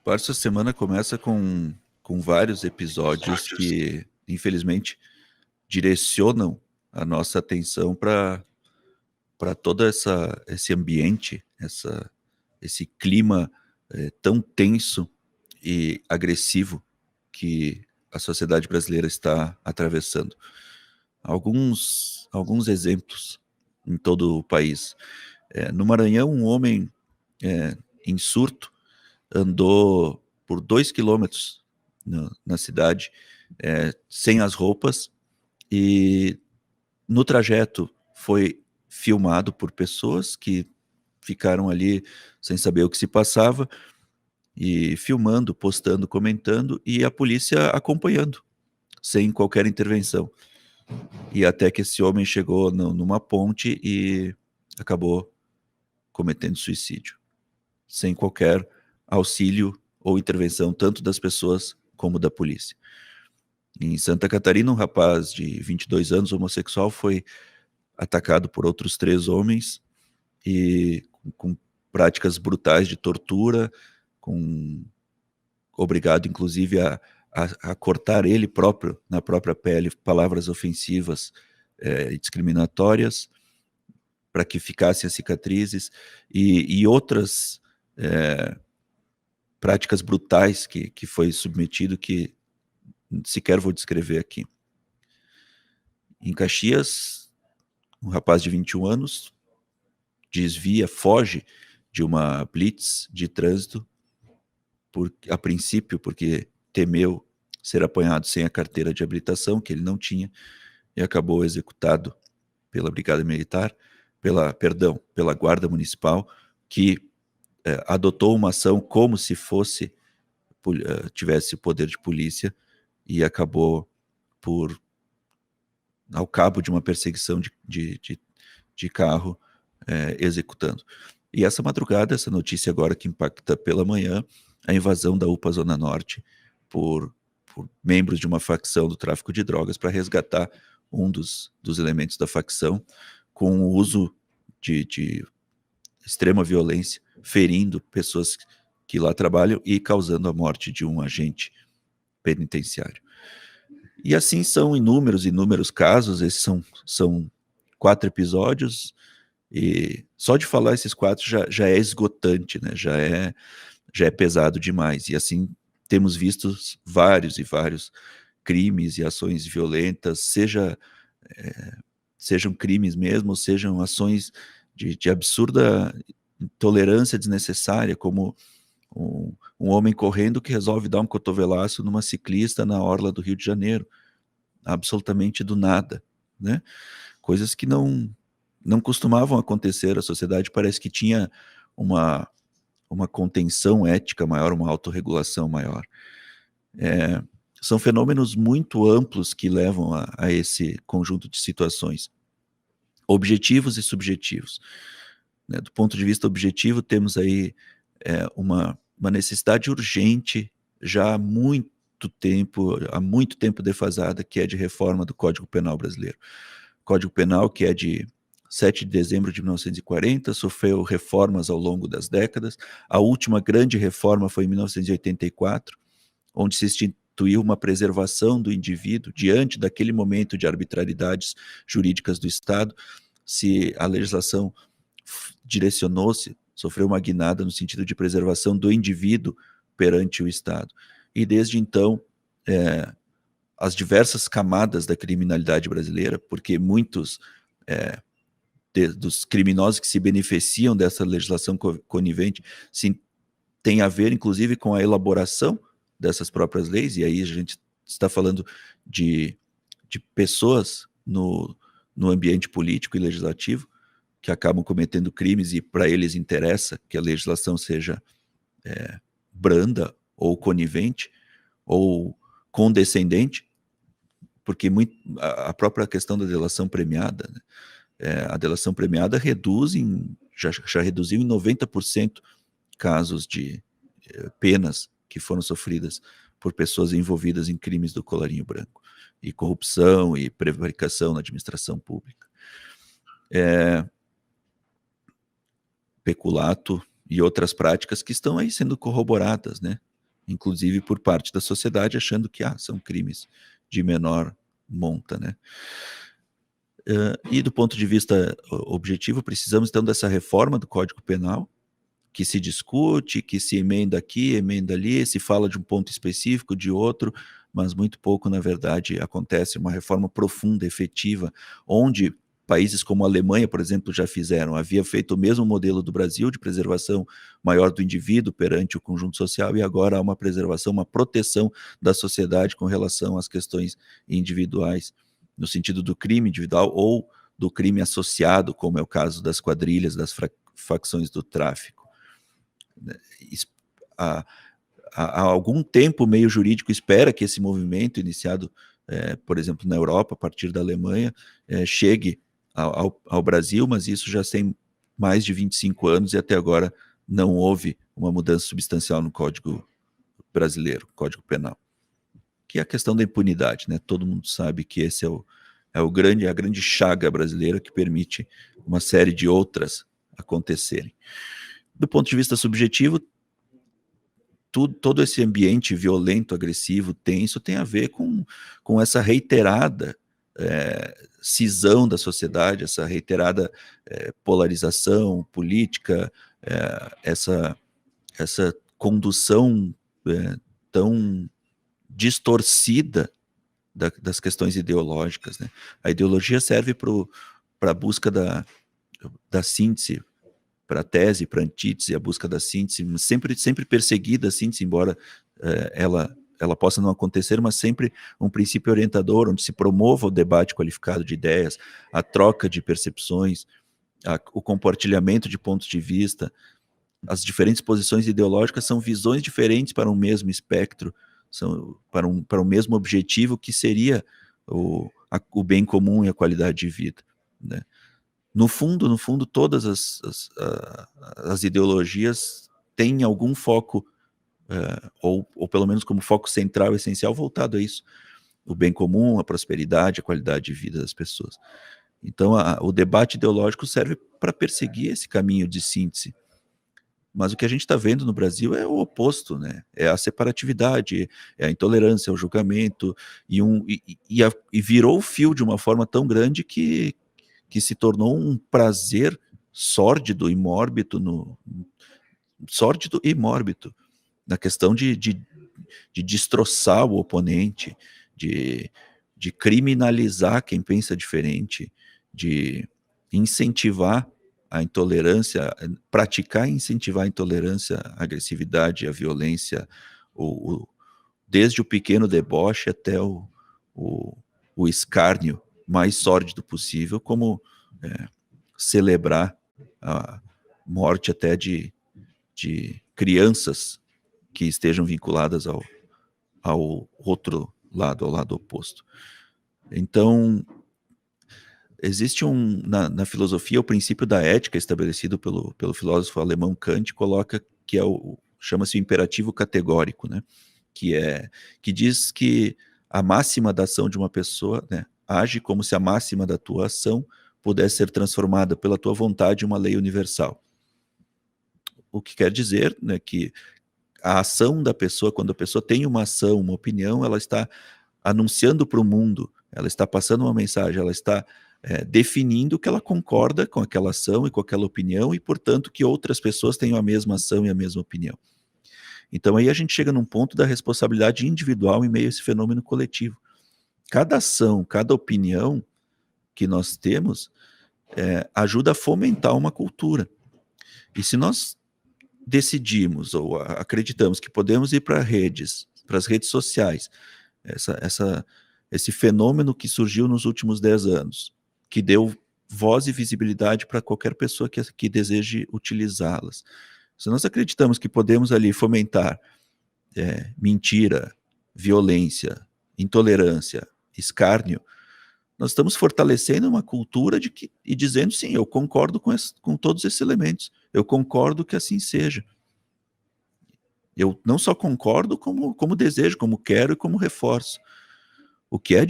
Essa semana começa com vários episódios que, infelizmente, direcionam a nossa atenção para todo esse ambiente, esse clima tão tenso e agressivo que a sociedade brasileira está atravessando. Alguns exemplos em todo o país. No Maranhão, um homem em surto andou por 2 quilômetros na cidade, sem as roupas, e no trajeto foi filmado por pessoas que ficaram ali sem saber o que se passava, e filmando, postando, comentando, e a polícia acompanhando, sem qualquer intervenção. E até que esse homem chegou numa ponte e acabou cometendo suicídio, sem qualquer auxílio ou intervenção, tanto das pessoas como da polícia. Em Santa Catarina, um rapaz de 22 anos, homossexual, foi atacado por outros 3 homens e com práticas brutais de tortura, obrigado inclusive a cortar ele próprio, na própria pele, palavras ofensivas e discriminatórias, para que ficassem as cicatrizes, e outras práticas brutais que foi submetido, que sequer vou descrever aqui. Em Caxias, um rapaz de 21 anos foge de uma blitz de trânsito, a princípio porque temeu ser apanhado sem a carteira de habilitação, que ele não tinha, e acabou executado pela Brigada Militar, pela Guarda Municipal, que adotou uma ação como se tivesse poder de polícia, e acabou ao cabo de uma perseguição de carro, executando. E essa madrugada, essa notícia agora que impacta pela manhã, a invasão da UPA Zona Norte por membros de uma facção do tráfico de drogas para resgatar um dos elementos da facção, com o uso de extrema violência, ferindo pessoas que lá trabalham e causando a morte de um agente penitenciário. E assim são inúmeros casos. Esses são 4 episódios, e só de falar esses 4 já é esgotante, né? Já é pesado demais. E assim temos visto vários e vários crimes e ações violentas, sejam crimes mesmo, sejam ações de absurda intolerância desnecessária, como um homem correndo que resolve dar um cotovelaço numa ciclista na orla do Rio de Janeiro, absolutamente do nada, né? Coisas que não costumavam acontecer. A sociedade parece que tinha uma contenção ética maior, uma autorregulação maior. São fenômenos muito amplos que levam a esse conjunto de situações, objetivos e subjetivos, né? Do ponto de vista objetivo, temos aí uma necessidade urgente, já há muito tempo defasada, que é de reforma do Código Penal brasileiro. Código Penal, que é de 7 de dezembro de 1940, sofreu reformas ao longo das décadas. A última grande reforma foi em 1984, onde se instituiu uma preservação do indivíduo diante daquele momento de arbitrariedades jurídicas do Estado. Se a legislação sofreu uma guinada no sentido de preservação do indivíduo perante o Estado. E desde então, as diversas camadas da criminalidade brasileira, porque muitos dos criminosos que se beneficiam dessa legislação conivente tem a ver, inclusive, com a elaboração dessas próprias leis, e aí a gente está falando de pessoas no ambiente político e legislativo que acabam cometendo crimes, e para eles interessa que a legislação seja branda, ou conivente, ou condescendente, porque a própria questão da delação premiada, né? A delação premiada já reduziu em 90% casos de penas que foram sofridas por pessoas envolvidas em crimes do colarinho branco, e corrupção e prevaricação na administração pública. Peculato e outras práticas que estão aí sendo corroboradas, né? inclusive por parte da sociedade, achando que são crimes de menor monta, né? E do ponto de vista objetivo, precisamos então dessa reforma do Código Penal, que se discute, que se emenda aqui, emenda ali, se fala de um ponto específico, de outro, mas muito pouco, na verdade, acontece uma reforma profunda, efetiva, onde países como a Alemanha, por exemplo, já fizeram, havia feito o mesmo modelo do Brasil, de preservação maior do indivíduo perante o conjunto social, e agora há uma preservação, uma proteção da sociedade com relação às questões individuais, no sentido do crime individual ou do crime associado, como é o caso das quadrilhas, das facções do tráfico. Há algum tempo o meio jurídico espera que esse movimento iniciado, por exemplo, na Europa, a partir da Alemanha, chegue ao Brasil, mas isso já tem mais de 25 anos e até agora não houve uma mudança substancial no Código brasileiro, Código Penal, que é a questão da impunidade, né? Todo mundo sabe que esse é a grande chaga brasileira que permite uma série de outras acontecerem. Do ponto de vista subjetivo, todo esse ambiente violento, agressivo, tenso, tem a ver com essa reiterada cisão da sociedade, essa reiterada polarização política, essa condução tão distorcida das questões ideológicas, né? A ideologia serve para a busca da síntese, para a tese, para a antítese, a busca da síntese, sempre perseguida a síntese, embora ela possa não acontecer, mas sempre um princípio orientador, onde se promova o debate qualificado de ideias, a troca de percepções, o compartilhamento de pontos de vista. As diferentes posições ideológicas são visões diferentes para um mesmo espectro, para um mesmo objetivo, que seria o bem comum e a qualidade de vida, né? No fundo, todas as ideologias têm algum foco, ou pelo menos como foco central, essencial, voltado a isso: o bem comum, a prosperidade, a qualidade de vida das pessoas. Então, o debate ideológico serve para perseguir esse caminho de síntese. Mas o que a gente está vendo no Brasil é o oposto, né? É a separatividade, é a intolerância, é o julgamento, e virou o fio de uma forma tão grande que se tornou um prazer sórdido e mórbido, na questão de destroçar o oponente, de criminalizar quem pensa diferente, de incentivar a intolerância, praticar e incentivar a intolerância, a agressividade, a violência, desde o pequeno deboche até o escárnio mais sórdido possível, como celebrar a morte até de crianças que estejam vinculadas ao outro lado, ao lado oposto. Então, existe na filosofia o princípio da ética estabelecido pelo filósofo alemão Kant, coloca que chama-se o imperativo categórico, né? Que diz que a máxima da ação de uma pessoa, né, age como se a máxima da tua ação pudesse ser transformada pela tua vontade em uma lei universal. O que quer dizer, né, que a ação da pessoa, quando a pessoa tem uma ação, uma opinião, ela está anunciando para o mundo, ela está passando uma mensagem, ela está definindo que ela concorda com aquela ação e com aquela opinião, e, portanto, que outras pessoas tenham a mesma ação e a mesma opinião. Então, aí a gente chega num ponto da responsabilidade individual em meio a esse fenômeno coletivo. Cada ação, cada opinião que nós temos ajuda a fomentar uma cultura. E se nós decidimos ou acreditamos que podemos ir para as redes sociais, esse fenômeno que surgiu nos últimos 10 anos, que deu voz e visibilidade para qualquer pessoa que deseje utilizá-las. Se nós acreditamos que podemos ali fomentar mentira, violência, intolerância, escárnio, nós estamos fortalecendo uma cultura e dizendo, sim, eu concordo com todos esses elementos, eu concordo que assim seja. Eu não só concordo, como desejo, como quero e como reforço. O que é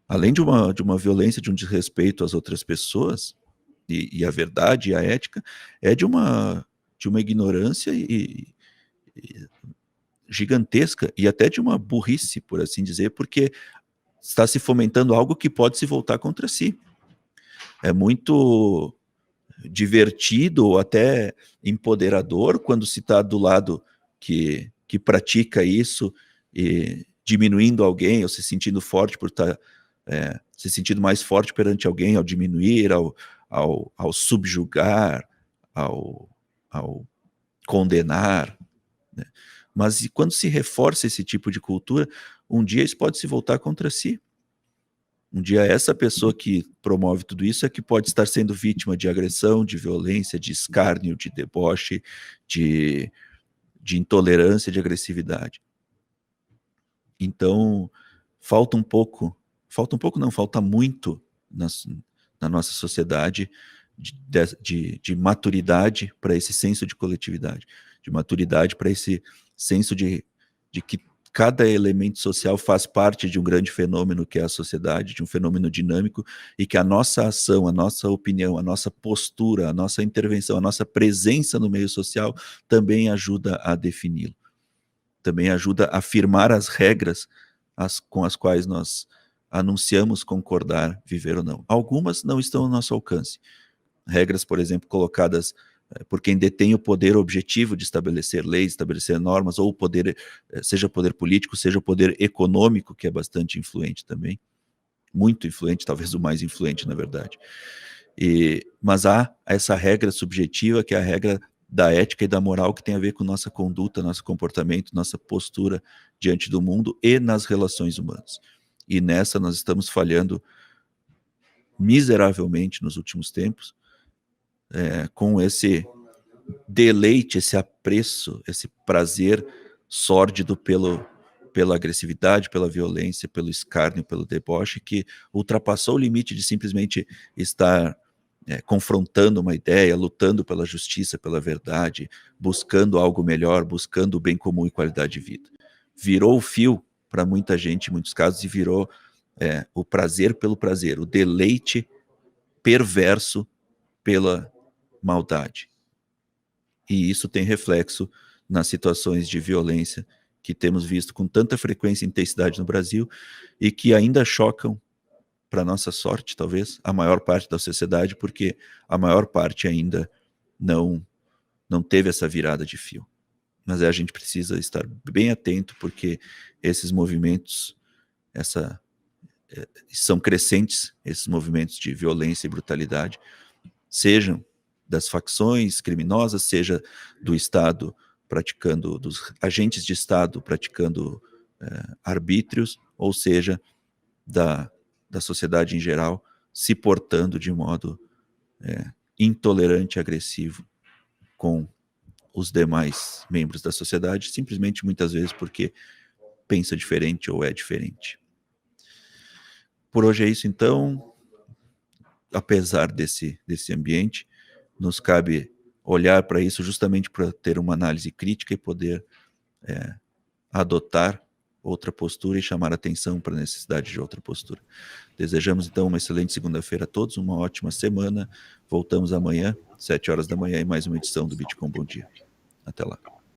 além de uma violência, de um desrespeito às outras pessoas, e a verdade e a ética, é de uma ignorância gigantesca e até de uma burrice, por assim dizer, porque está se fomentando algo que pode se voltar contra si. É muito divertido ou até empoderador quando se está do lado que pratica isso, e diminuindo alguém ou se sentindo forte por estar se sentindo mais forte perante alguém ao diminuir, ao subjugar, ao condenar, né? Mas e quando se reforça esse tipo de cultura, um dia isso pode se voltar contra si. Um dia essa pessoa que promove tudo isso é que pode estar sendo vítima de agressão, de violência, de escárnio, de deboche, de, de intolerância, de agressividade. Então, falta um pouco não, falta muito na nossa sociedade de maturidade para esse senso de coletividade, de maturidade para esse senso de que cada elemento social faz parte de um grande fenômeno que é a sociedade, de um fenômeno dinâmico, e que a nossa ação, a nossa opinião, a nossa postura, a nossa intervenção, a nossa presença no meio social também ajuda a defini-lo, também ajuda a firmar as regras com as quais nós anunciamos concordar, viver ou não. Algumas não estão ao nosso alcance. Regras, por exemplo, colocadas por quem detém o poder objetivo de estabelecer leis, estabelecer normas, ou o poder, seja o poder político, seja o poder econômico, que é bastante influente também, muito influente, talvez o mais influente, na verdade. Mas há essa regra subjetiva, que é a regra da ética e da moral, que tem a ver com nossa conduta, nosso comportamento, nossa postura diante do mundo e nas relações humanas. E nessa nós estamos falhando miseravelmente nos últimos tempos, com esse deleite, esse apreço, esse prazer sórdido pela agressividade, pela violência, pelo escárnio, pelo deboche, que ultrapassou o limite de simplesmente estar confrontando uma ideia, lutando pela justiça, pela verdade, buscando algo melhor, buscando o bem comum e qualidade de vida. Virou o fio para muita gente, em muitos casos, e virou o prazer pelo prazer, o deleite perverso pela maldade. E isso tem reflexo nas situações de violência que temos visto com tanta frequência e intensidade no Brasil e que ainda chocam, para nossa sorte, talvez, a maior parte da sociedade, porque a maior parte ainda não teve essa virada de fio. Mas a gente precisa estar bem atento, porque esses movimentos são crescentes, esses movimentos de violência e brutalidade, sejam das facções criminosas, seja do Estado praticando, dos agentes de Estado praticando arbítrios, ou seja, da sociedade em geral se portando de modo intolerante e agressivo com os demais membros da sociedade, simplesmente muitas vezes porque pensa diferente ou é diferente. Por hoje é isso, então. Apesar desse ambiente, nos cabe olhar para isso justamente para ter uma análise crítica e poder adotar outra postura e chamar atenção para a necessidade de outra postura. Desejamos, então, uma excelente segunda-feira a todos, uma ótima semana. Voltamos amanhã, 7 horas da manhã, em mais uma edição do Bitcoin Bom Dia. Até lá.